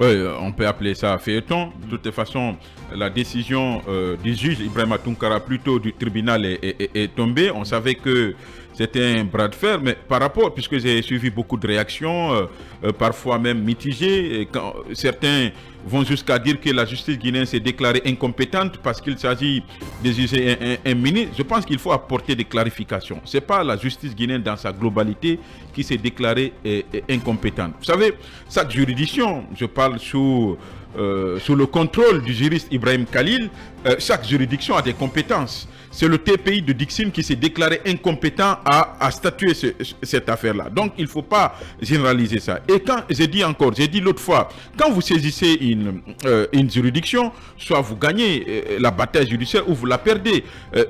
Oui, on peut appeler ça feuilleton. De toute façon, la décision du juge Ibrahima Tounkara, plutôt du tribunal, est tombée. On savait que c'était un bras de fer, mais par rapport, puisque j'ai suivi beaucoup de réactions, parfois même mitigées, quand certains vont jusqu'à dire que la justice guinéenne s'est déclarée incompétente parce qu'il s'agit de juger un ministre. Je pense qu'il faut apporter des clarifications. Ce n'est pas la justice guinéenne dans sa globalité qui s'est déclarée incompétente. Vous savez, chaque juridiction, je parle sous le contrôle du juriste Ibrahim Khalil, chaque juridiction a des compétences. C'est le TPI de Dixine qui s'est déclaré incompétent à statuer cette affaire-là. Donc, il ne faut pas généraliser ça. Et quand, j'ai dit l'autre fois, quand vous saisissez une juridiction, soit vous gagnez la bataille judiciaire ou vous la perdez.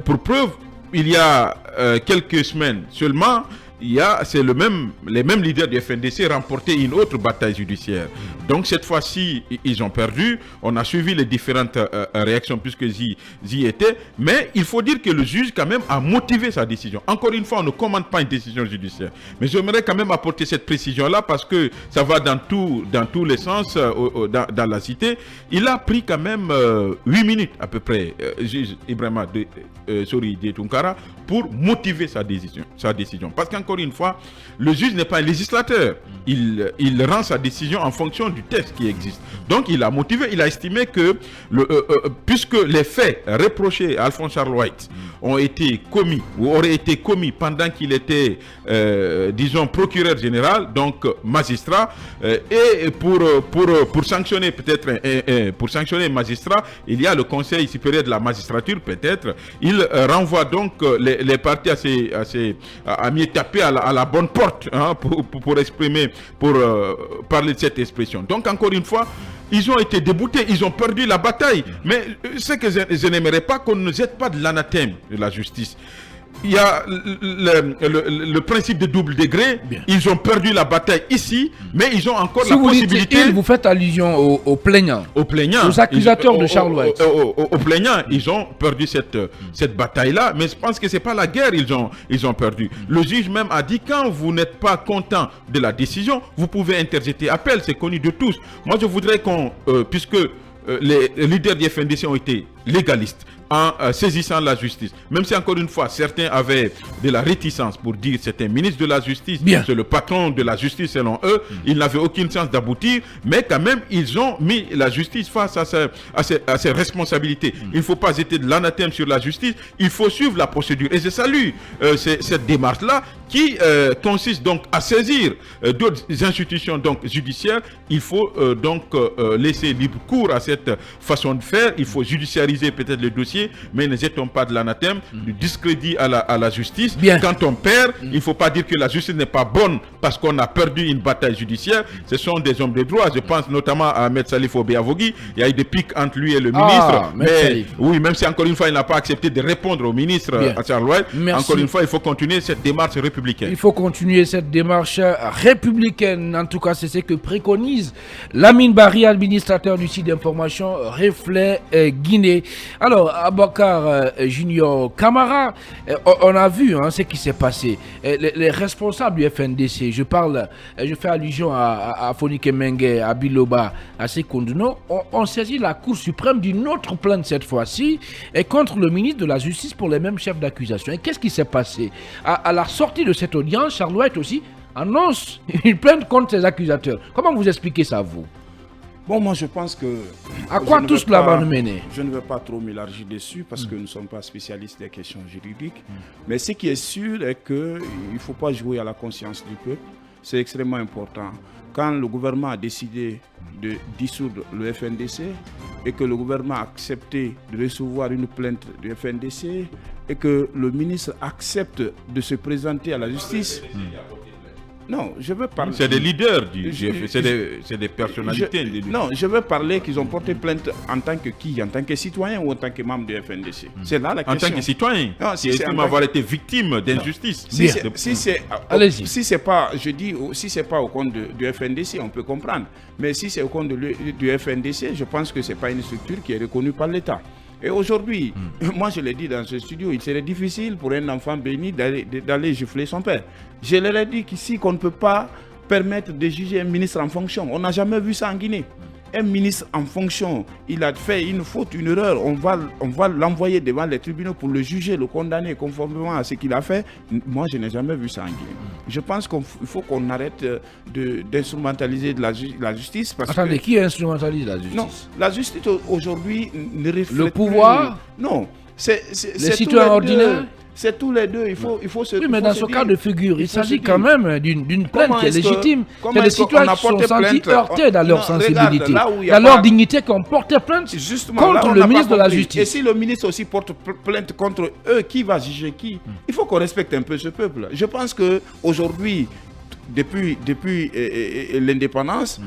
Pour preuve, il y a quelques semaines seulement, c'est les mêmes leaders du FNDC remporté une autre bataille judiciaire. Donc cette fois-ci, ils ont perdu. On a suivi les différentes réactions puisque j'y étais. Mais il faut dire que le juge quand même a motivé sa décision. Encore une fois, on ne commande pas une décision judiciaire. Mais j'aimerais quand même apporter cette précision-là parce que ça va dans tous les sens dans la cité. Il a pris quand même 8 minutes à peu près, juge Ibrahima Sori Tounkara, pour motiver sa décision. Parce qu'encore une fois, le juge n'est pas un législateur. Il rend sa décision en fonction du texte qui existe. Donc il a motivé, il a estimé que puisque les faits reprochés à Alphonse Charles White ont été commis ou auraient été commis pendant qu'il était, disons, procureur général, donc magistrat, et pour sanctionner peut-être pour sanctionner un magistrat, il y a le Conseil supérieur de la magistrature peut-être. Il renvoie donc les partis à mieux taper à la bonne porte, hein, pour exprimer, pour parler de cette expression. Donc encore une fois, ils ont été déboutés, ils ont perdu la bataille. Mais ce que je n'aimerais pas, qu'on ne jette pas de l'anathème de la justice. Il y a le principe de double degré. Bien. Ils ont perdu la bataille ici, mais ils ont encore la possibilité. Vous faites allusion aux plaignants. Aux plaignants. Aux accusateurs de Charles White. Aux plaignants, ils ont perdu cette bataille-là, mais je pense que ce n'est pas la guerre ils ont perdu. Le juge même a dit, quand vous n'êtes pas content de la décision, vous pouvez interjeter appel, c'est connu de tous. Moi, je voudrais puisque les leaders du FNDC ont été légalistes en saisissant la justice. Même si encore une fois, certains avaient de la réticence pour dire c'est un ministre de la justice, c'est le patron de la justice selon eux, ils n'avaient aucune chance d'aboutir, mais quand même, ils ont mis la justice face à ses responsabilités. Il ne faut pas jeter de l'anathème sur la justice, il faut suivre la procédure. Et je salue cette démarche-là qui consiste donc à saisir d'autres institutions donc judiciaires. Il faut donc laisser libre cours à cette façon de faire. Il faut judiciariser peut-être le dossier, mais ne jetons pas de l'anathème, du discrédit à la justice. Bien. Quand on perd, il ne faut pas dire que la justice n'est pas bonne parce qu'on a perdu une bataille judiciaire. Ce sont des hommes de droit. Je pense notamment à Ahmed Salif Obeavogi. Il y a eu des pics entre lui et le ministre. Mais oui, même si encore une fois, il n'a pas accepté de répondre au ministre à Charles White. Encore une fois, il faut continuer cette démarche républicaine. Il faut continuer cette démarche républicaine. En tout cas, c'est ce que préconise Lamine Barry, administrateur du site d'information Reflet Guinée. Alors, Abakar Junior Camara, on a vu ce qui s'est passé. Les responsables du FNDC, je fais allusion à Fonike Mengue, à Biloba, à Sekondouno, ont saisi la Cour suprême d'une autre plainte cette fois-ci et contre le ministre de la Justice pour les mêmes chefs d'accusation. Et qu'est-ce qui s'est passé? À la sortie de cette audience, Charles White aussi annonce une plainte contre ses accusateurs. Comment vous expliquez ça, vous? Bon, moi je pense que... À quoi tout cela va nous mener? Je ne veux pas trop m'élargir dessus parce que nous ne sommes pas spécialistes des questions juridiques. Mais ce qui est sûr est qu'il ne faut pas jouer à la conscience du peuple. C'est extrêmement important. Quand le gouvernement a décidé de dissoudre le FNDC et que le gouvernement a accepté de recevoir une plainte du FNDC et que le ministre accepte de se présenter à la justice... Non, je veux parler... C'est des leaders du GF, c'est des personnalités. Non, je veux parler qu'ils ont porté plainte en tant que qui? En tant que citoyen ou en tant que membre du FNDC? C'est là la question. En tant que citoyen, qui estime avoir été victime d'injustice. Si c'est pas, je dis, si c'est pas au compte du FNDC, on peut comprendre. Mais si c'est au compte du FNDC, je pense que c'est pas une structure qui est reconnue par l'État. Et aujourd'hui, moi je l'ai dit dans ce studio, il serait difficile pour un enfant béni d'aller gifler son père. Je leur ai dit qu'ici qu'on ne peut pas permettre de juger un ministre en fonction. On n'a jamais vu ça en Guinée. un ministre en fonction, il a fait une faute, une erreur, on va l'envoyer devant les tribunaux pour le juger, le condamner conformément à ce qu'il a fait. Moi, je n'ai jamais vu ça en Guinée. Je pense qu'il faut qu'on arrête d'instrumentaliser la justice. Attendez, qui instrumentalise la justice? Non, la justice aujourd'hui ne reflète le pouvoir plus. Non, c'est les citoyens ordinaires. C'est tous les deux, il faut se... Oui, mais dans ce cas de figure, il s'agit quand même d'une plainte qui est légitime. C'est les citoyens qui sont sentis heurtés dans leur sensibilité, dans leur dignité, qui ont porté plainte contre le ministre de la Justice. Et si le ministre aussi porte plainte contre eux, qui va juger qui? Il faut qu'on respecte un peu ce peuple. Je pense qu'aujourd'hui, depuis l'indépendance,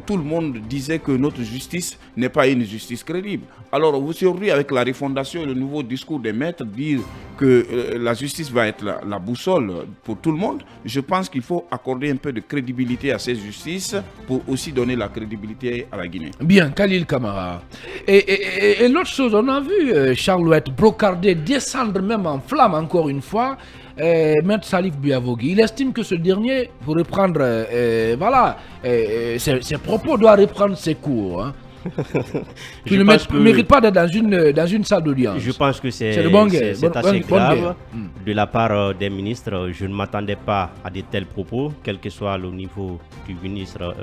tout le monde disait que notre justice n'est pas une justice crédible. Alors aujourd'hui, avec la refondation et le nouveau discours des maîtres, dire que la justice va être la boussole pour tout le monde, je pense qu'il faut accorder un peu de crédibilité à ces justices pour aussi donner la crédibilité à la Guinée. Bien, Khalil Camara. Et l'autre chose, on a vu Charles Oued brocarder, descendre même en flamme encore une fois, Maître Salif Bouya-Vogui. Il estime que ce dernier, pour reprendre ses propos, doit reprendre ses cours. Hein. Il ne mérite pas d'être dans une salle d'audience. Je pense que c'est assez grave de la part des ministres. Je ne m'attendais pas à de tels propos, quel que soit le niveau du ministre,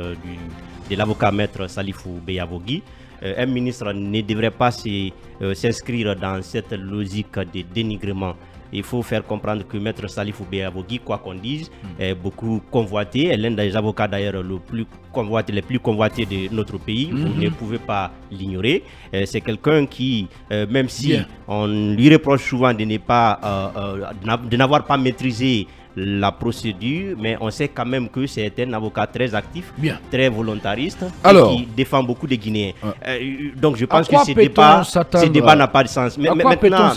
de l'avocat Maître Salifou Bouya-Vogui. Un ministre ne devrait pas s'inscrire dans cette logique de dénigrement. Il faut faire comprendre que Maître Salifou Bouya-Vogui, quoi qu'on dise, est beaucoup convoité, est l'un des avocats d'ailleurs les plus convoités de notre pays. Vous ne pouvez pas l'ignorer. C'est quelqu'un qui, même si on lui reproche souvent de n'avoir pas maîtrisé la procédure, mais on sait quand même que c'est un avocat très actif, très volontariste, et qui défend beaucoup de Guinéens. Donc je pense que ce débat n'a pas de sens. Mais maintenant,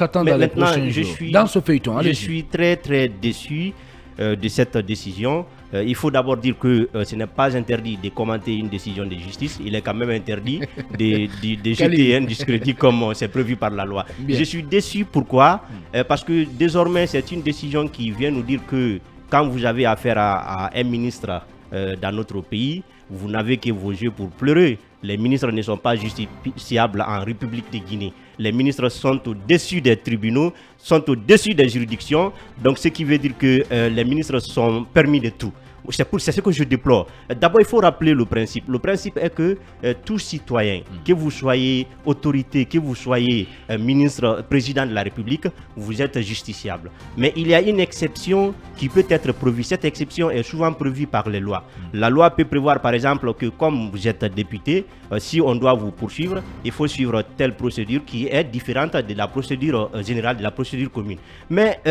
dans ce feuilleton, je suis très très déçu de cette décision. Il faut d'abord dire que ce n'est pas interdit de commenter une décision de justice. Il est quand même interdit de jeter un discrédit comme c'est prévu par la loi. Je suis déçu. Pourquoi? Parce que désormais, c'est une décision qui vient nous dire que quand vous avez affaire à un ministre dans notre pays, vous n'avez que vos yeux pour pleurer. Les ministres ne sont pas justiciables en République de Guinée. Les ministres sont au-dessus des tribunaux, sont au-dessus des juridictions. Donc, ce qui veut dire que les ministres sont permis de tout. C'est ce que je déplore. D'abord, il faut rappeler le principe. Le principe est que tout citoyen, que vous soyez autorité, que vous soyez ministre, président de la République, vous êtes justiciable. Mais il y a une exception qui peut être prévue. Cette exception est souvent prévue par les lois. La loi peut prévoir, par exemple, que comme vous êtes député, si on doit vous poursuivre, il faut suivre telle procédure qui est différente de la procédure générale, de la procédure commune. Mais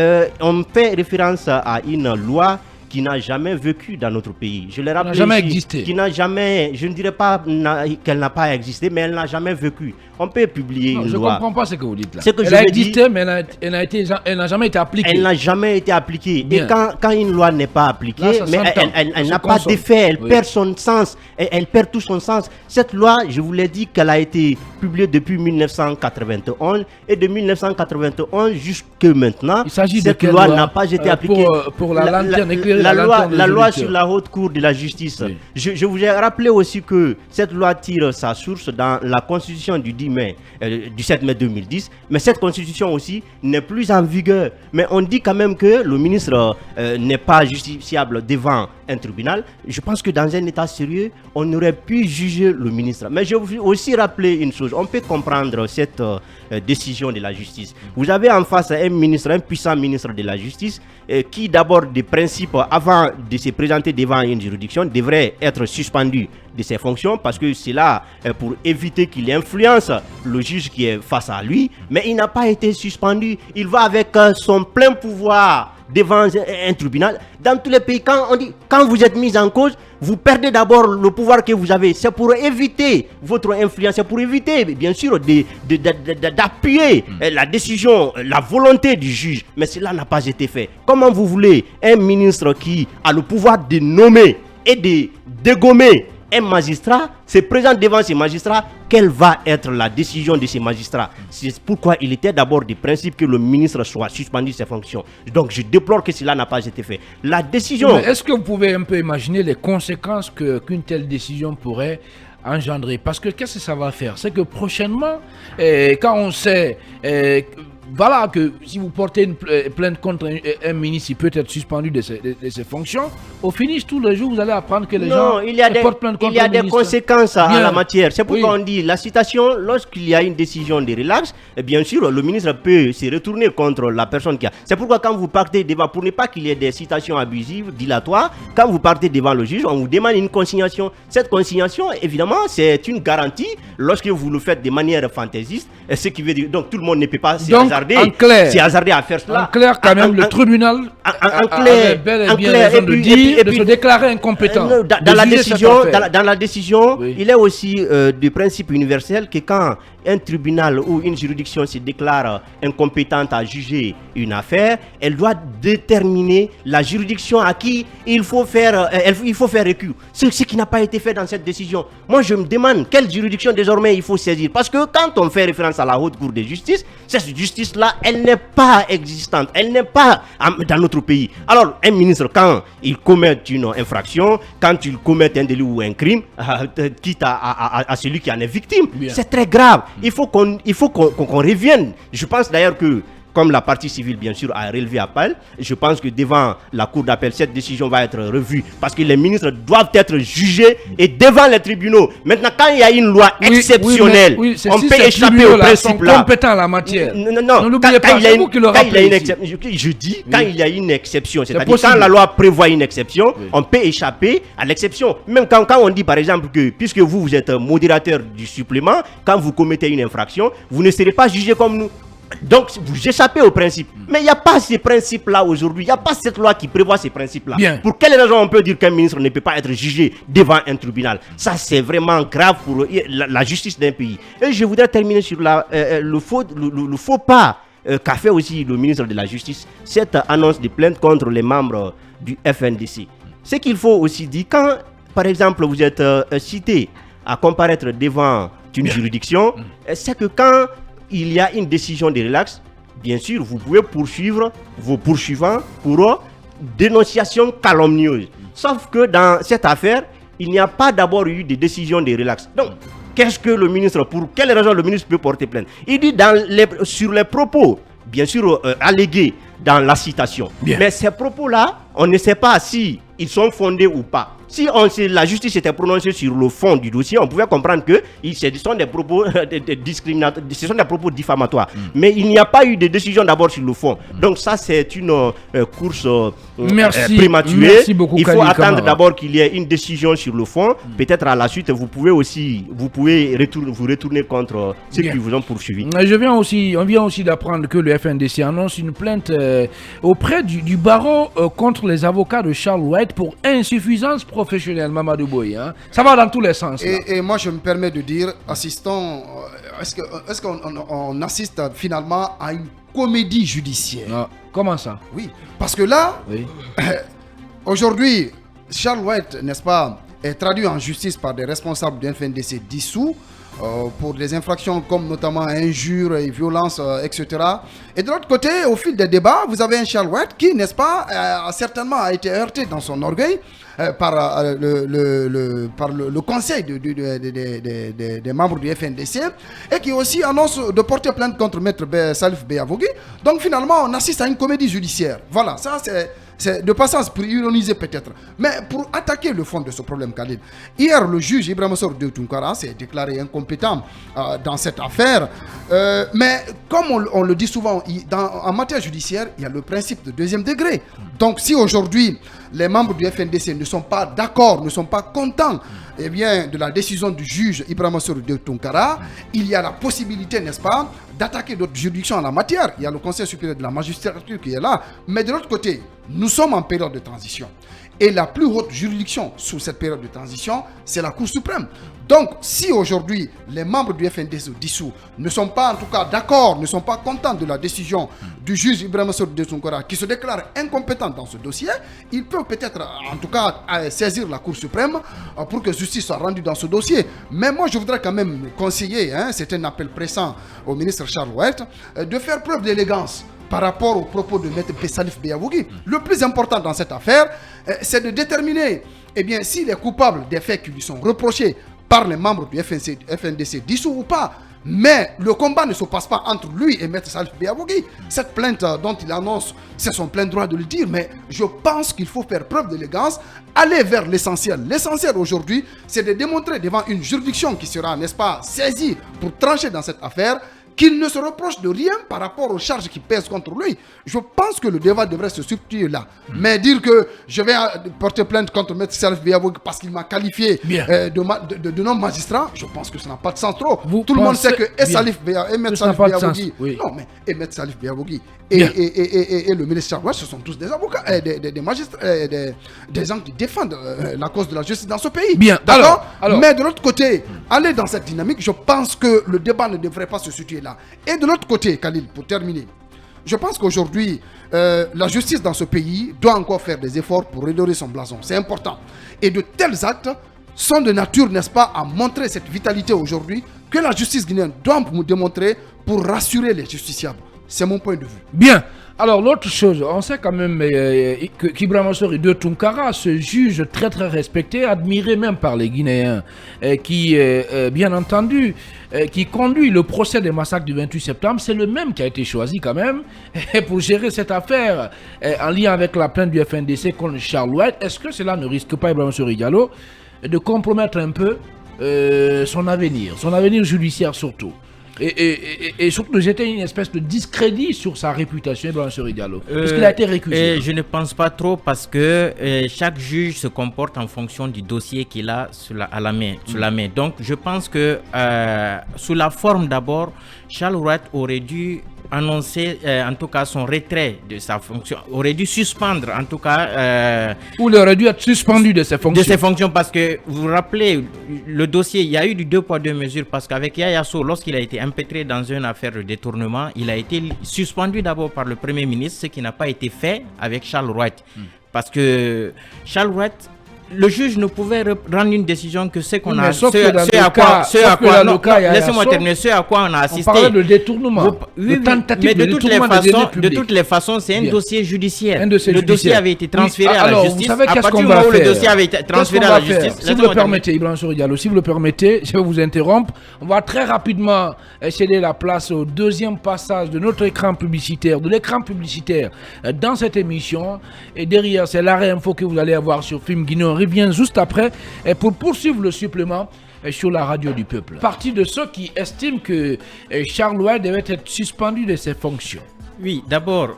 on fait référence à une loi qui n'a jamais vécu dans notre pays. Je l'ai rappelé, jamais existé. Qui n'a jamais, je ne dirais pas qu'elle n'a pas existé, mais elle n'a jamais vécu. On peut publier une loi. Je ne comprends pas ce que vous dites là. Elle a existé, mais elle n'a jamais été appliquée. Elle n'a jamais été appliquée. Bien. Et quand une loi n'est pas appliquée, là, mais elle n'a pas d'effet, elle perd son sens, elle perd tout son sens. Cette loi, je vous l'ai dit qu'elle a été publiée depuis 1991, et de 1991 jusque maintenant, cette loi n'a pas été appliquée. Pour la lanterne éclairée. La loi sur la haute cour de la justice. Oui. Je vous ai rappelé aussi que cette loi tire sa source dans la constitution du 7 mai 2010, mais cette constitution aussi n'est plus en vigueur. Mais on dit quand même que le ministre n'est pas justiciable devant un tribunal. Je pense que dans un état sérieux, on aurait pu juger le ministre. Mais je veux aussi rappeler une chose. On peut comprendre cette décision de la justice. Vous avez en face un ministre, un puissant ministre de la justice, qui d'abord des principes, avant de se présenter devant une juridiction, devrait être suspendu de ses fonctions, parce que c'est là pour éviter qu'il influence le juge qui est face à lui. Mais il n'a pas été suspendu. Il va avec son plein pouvoir devant un tribunal. Dans tous les pays, quand vous êtes mis en cause, vous perdez d'abord le pouvoir que vous avez. C'est pour éviter votre influence, c'est pour éviter, bien sûr, d'appuyer la décision, la volonté du juge. Mais cela n'a pas été fait. Comment vous voulez un ministre qui a le pouvoir de nommer et de dégommer un magistrat, se présente devant ces magistrats, quelle va être la décision de ces magistrats? C'est pourquoi il était d'abord du principe que le ministre soit suspendu de ses fonctions. Donc je déplore que cela n'a pas été fait. La décision... Est-ce que vous pouvez un peu imaginer les conséquences qu'une telle décision pourrait engendrer. Parce que qu'est-ce que ça va faire? C'est que prochainement, quand on sait... voilà que si vous portez une plainte contre un ministre, il peut être suspendu de ses fonctions. Au finish, tous les jours, vous allez apprendre que les gens portent plainte contre il y a des conséquences à la matière. C'est pourquoi oui. on dit la citation, lorsqu'il y a une décision de relax, bien sûr, le ministre peut se retourner contre la personne qui a. C'est pourquoi quand vous partez devant, pour ne pas qu'il y ait des citations abusives, dilatoires, quand vous partez devant le juge, on vous demande une consignation. Cette consignation, évidemment, c'est une garantie lorsque vous le faites de manière fantaisiste, ce qui veut dire donc tout le monde ne peut pas se hasarder. C'est hasardé à faire cela. En clair, quand même, le tribunal avait bel et bien raison de dire, de se déclarer incompétent. Dans la décision, oui. il est aussi du principe universel que quand un tribunal ou une juridiction se déclare incompétente à juger une affaire, elle doit déterminer la juridiction à qui il faut faire recours. Ce qui n'a pas été fait dans cette décision. Moi, je me demande quelle juridiction désormais il faut saisir. Parce que quand on fait référence à la Haute Cour de justice, cette justice-là, elle n'est pas existante. Elle n'est pas dans notre pays. Alors, un ministre, quand il commet une infraction, quand il commet un délit ou un crime, quitte à celui qui en est victime, c'est très grave. Il faut qu'on revienne. Je pense d'ailleurs que, comme la partie civile, bien sûr, a relevé appel, je pense que devant la cour d'appel, cette décision va être revue parce que les ministres doivent être jugés et devant les tribunaux. Maintenant, quand il y a une loi exceptionnelle, on peut échapper au principe là. Compétent en la matière. Non, n'oubliez pas, c'est vous qui le rappelez. Je dis, quand il y a une exception, c'est-à-dire quand la loi prévoit une exception, on peut échapper à l'exception. Même quand on dit, par exemple, que puisque vous êtes modérateur du supplément, quand vous commettez une infraction, vous ne serez pas jugé comme nous. Donc, vous échappez au principe. Mais il n'y a pas ces principes-là aujourd'hui. Il n'y a pas cette loi qui prévoit ces principes-là. Bien. Pour quelle raison on peut dire qu'un ministre ne peut pas être jugé devant un tribunal? Ça, c'est vraiment grave pour la justice d'un pays. Et je voudrais terminer sur le faux pas qu'a fait aussi le ministre de la Justice, cette annonce de plainte contre les membres du FNDC. Ce qu'il faut aussi dire, quand, par exemple, vous êtes cité à comparaître devant une juridiction, c'est que quand il y a une décision de relax, bien sûr, vous pouvez poursuivre vos poursuivants pour dénonciation calomnieuse. Sauf que dans cette affaire, il n'y a pas d'abord eu de décision de relax. Donc, qu'est-ce que le ministre, pour quelle raison le ministre peut porter plainte? Il dit sur les propos, bien sûr, allégués dans la citation. Bien. Mais ces propos-là, on ne sait pas si ils sont fondés ou pas. Si la justice était prononcée sur le fond du dossier, on pouvait comprendre que ce sont des propos discriminatoires, ce sont des propos diffamatoires. Mais il n'y a pas eu de décision d'abord sur le fond. Donc ça, c'est une course prématurée. Merci beaucoup, il faut attendre d'abord qu'il y ait une décision sur le fond. Peut-être à la suite, vous pouvez vous retourner contre ceux qui vous ont poursuivi. On vient aussi d'apprendre que le FNDC annonce une plainte auprès du barreau contre les avocats de Charles White pour insuffisance professionnelle, Mamadou Boye. Hein? Ça va dans tous les sens. Et moi, je me permets de dire, est-ce qu'on assiste finalement à une comédie judiciaire? Non. Comment ça? Oui, parce que là, aujourd'hui, Charles White, n'est-ce pas, est traduit en justice par des responsables du FNDC dissous pour des infractions comme notamment injures et violences, etc. Et de l'autre côté, au fil des débats, vous avez un Charles White qui, n'est-ce pas, certainement a été heurté dans son orgueil par le conseil des membres du FNDC et qui aussi annonce de porter plainte contre Maître Salif Beyavogui. Donc finalement, on assiste à une comédie judiciaire. Voilà, ça c'est de passage pour ironiser peut-être. Mais pour attaquer le fond de ce problème, Khalid, hier, le juge Ibrahima Soro de Tunkara s'est déclaré incompétent dans cette affaire. Mais comme on le dit souvent, en matière judiciaire, il y a le principe de deuxième degré. Donc si aujourd'hui, les membres du FNDC ne sont pas d'accord, ne sont pas contents de la décision du juge Ibrahima Soro de Tunkara, il y a la possibilité, n'est-ce pas, d'attaquer d'autres juridictions en la matière. Il y a le Conseil supérieur de la magistrature qui est là. Mais de l'autre côté, nous sommes en période de transition. Et la plus haute juridiction sous cette période de transition, c'est la Cour suprême. Donc, si aujourd'hui, les membres du FNDC dissous ne sont pas en tout cas d'accord, ne sont pas contents de la décision du juge Ibrahima Soro de Tunkara qui se déclare incompétent dans ce dossier, ils peuvent peut-être en tout cas saisir la Cour suprême pour que justice soit rendue dans ce dossier. Mais moi, je voudrais quand même conseiller, c'est un appel pressant au ministre Charles White, de faire preuve d'élégance par rapport aux propos de Maître Salif Beyavogui. Le plus important dans cette affaire, c'est de déterminer s'il est coupable des faits qui lui sont reprochés par les membres du FNDC dissous ou pas. Mais le combat ne se passe pas entre lui et Maître Salif Biavougui. Cette plainte dont il annonce, c'est son plein droit de le dire, mais je pense qu'il faut faire preuve d'élégance, aller vers l'essentiel. L'essentiel aujourd'hui, c'est de démontrer devant une juridiction qui sera, n'est-ce pas, saisie pour trancher dans cette affaire, qu'il ne se reproche de rien par rapport aux charges qui pèsent contre lui. Je pense que le débat devrait se situer là. Mais dire que je vais porter plainte contre Maître Salif Biavougui parce qu'il m'a qualifié de non-magistrat, je pense que ça n'a pas de sens trop. Tout le monde sait que Maître Salif Biavougui, Maître Salif Biavougui et le ministre Charles, ce sont tous des avocats, des magistrats, des gens qui défendent la cause de la justice dans ce pays. Bien, d'accord. Mais de l'autre côté, aller dans cette dynamique, je pense que le débat ne devrait pas se situer là. Et de l'autre côté, Khalil, pour terminer, je pense qu'aujourd'hui, la justice dans ce pays doit encore faire des efforts pour redorer son blason. C'est important. Et de tels actes sont de nature, n'est-ce pas, à montrer cette vitalité aujourd'hui que la justice guinéenne doit nous démontrer pour rassurer les justiciables. C'est mon point de vue. Bien. Alors, l'autre chose, on sait quand même qu'Ibrahima Sori de Tunkara se juge très très respecté, admiré même par les Guinéens, qui, bien entendu, qui conduit le procès des massacres du 28 septembre. C'est le même qui a été choisi quand même pour gérer cette affaire en lien avec la plainte du FNDC contre Charles White. Est-ce que cela ne risque pas, Ibrahima Sori Diallo, de compromettre un peu son avenir judiciaire surtout? Et surtout de jeter une espèce de discrédit sur sa réputation, Ibrahima Sori Diallo. Est-ce qu'il a été récusé? Je ne pense pas trop parce que chaque juge se comporte en fonction du dossier qu'il a sur la main. Donc je pense que sous la forme d'abord, Charles White aurait dû annoncer en tout cas son retrait de sa fonction, aurait dû suspendre en tout cas ou il aurait dû être suspendu de ses fonctions. Parce que vous vous rappelez le dossier, il y a eu du 2 poids 2 mesures parce qu'avec Yaya Sow, lorsqu'il a été impétré dans une affaire de détournement, il a été suspendu d'abord par le Premier ministre, ce qui n'a pas été fait avec Charles White. Parce que Charles White, le juge ne pouvait rendre une décision que ce qu'on a, laissez-moi terminer, ce à quoi on a assisté. On parlait de détournement, mais de toutes les façons, c'est un dossier judiciaire. Le dossier avait été transféré à la justice. Vous savez qu'est-ce qu'on va faire? Le dossier avait été transféré à la justice. Si vous le permettez, Ibrahima Sori Diallo, si vous le permettez, je vais vous interrompre. On va très rapidement céder la place au deuxième passage de notre écran publicitaire, dans cette émission. Et derrière, c'est l'arrêt info que vous allez avoir sur Film Guinée. On revient juste après pour poursuivre le supplément sur la radio du peuple. Partie de ceux qui estiment que Charles White devait être suspendu de ses fonctions. Oui, d'abord.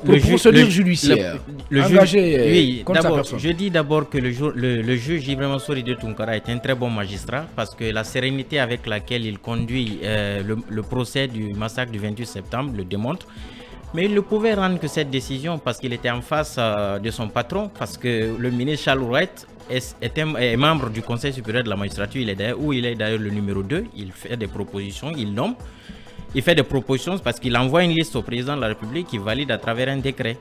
Pour procédure judiciaire. Je dis d'abord que le juge Ibrahima Sori de Tunkara est un très bon magistrat parce que la sérénité avec laquelle il conduit le procès du massacre du 28 septembre le démontre. Mais il ne pouvait rendre que cette décision parce qu'il était en face de son patron, parce que le ministre Charles White est membre du Conseil supérieur de la magistrature, il est d'ailleurs le numéro 2, il fait des propositions, il nomme. Il fait des propositions parce qu'il envoie une liste au président de la République qui valide à travers un décret.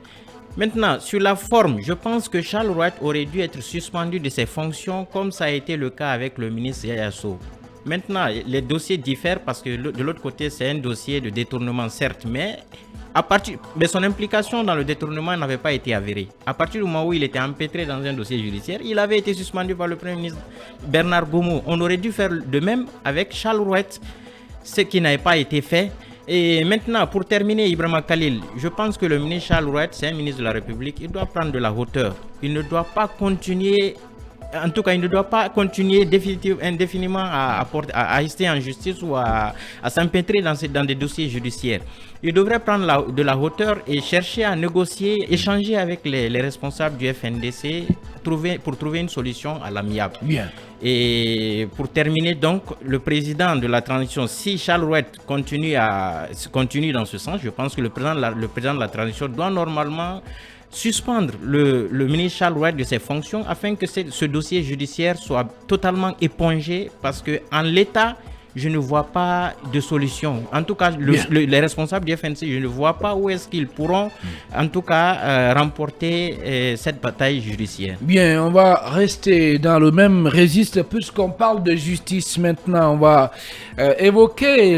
Maintenant, sur la forme, je pense que Charles White aurait dû être suspendu de ses fonctions comme ça a été le cas avec le ministre Yaya Sow. Maintenant, les dossiers diffèrent parce que de l'autre côté, c'est un dossier de détournement, certes, mais son implication dans le détournement n'avait pas été avérée. À partir du moment où il était empêtré dans un dossier judiciaire, il avait été suspendu par le Premier ministre Bernard Goumou. On aurait dû faire de même avec Charles White, ce qui n'avait pas été fait. Et maintenant, pour terminer, Ibrahima Khalil, je pense que le ministre Charles White, c'est un ministre de la République, il doit prendre de la hauteur. Il ne doit pas continuer... En tout cas, il ne doit pas continuer indéfiniment à rester en justice ou à s'empêtrer dans des dossiers judiciaires. Il devrait prendre de la hauteur et chercher à négocier, échanger avec les responsables du FNDC pour trouver une solution à l'amiable. Bien. Et pour terminer, donc, le président de la transition, si Charles White continue dans ce sens, je pense que le président de la transition doit normalement suspendre le ministre Charles White de ses fonctions afin que ce dossier judiciaire soit totalement épongé parce qu'en l'état, je ne vois pas de solution. En tout cas, les responsables du FNC, je ne vois pas où est-ce qu'ils pourront, en tout cas, remporter cette bataille judiciaire. Bien, on va rester dans le même registre puisqu'on parle de justice maintenant. On va évoquer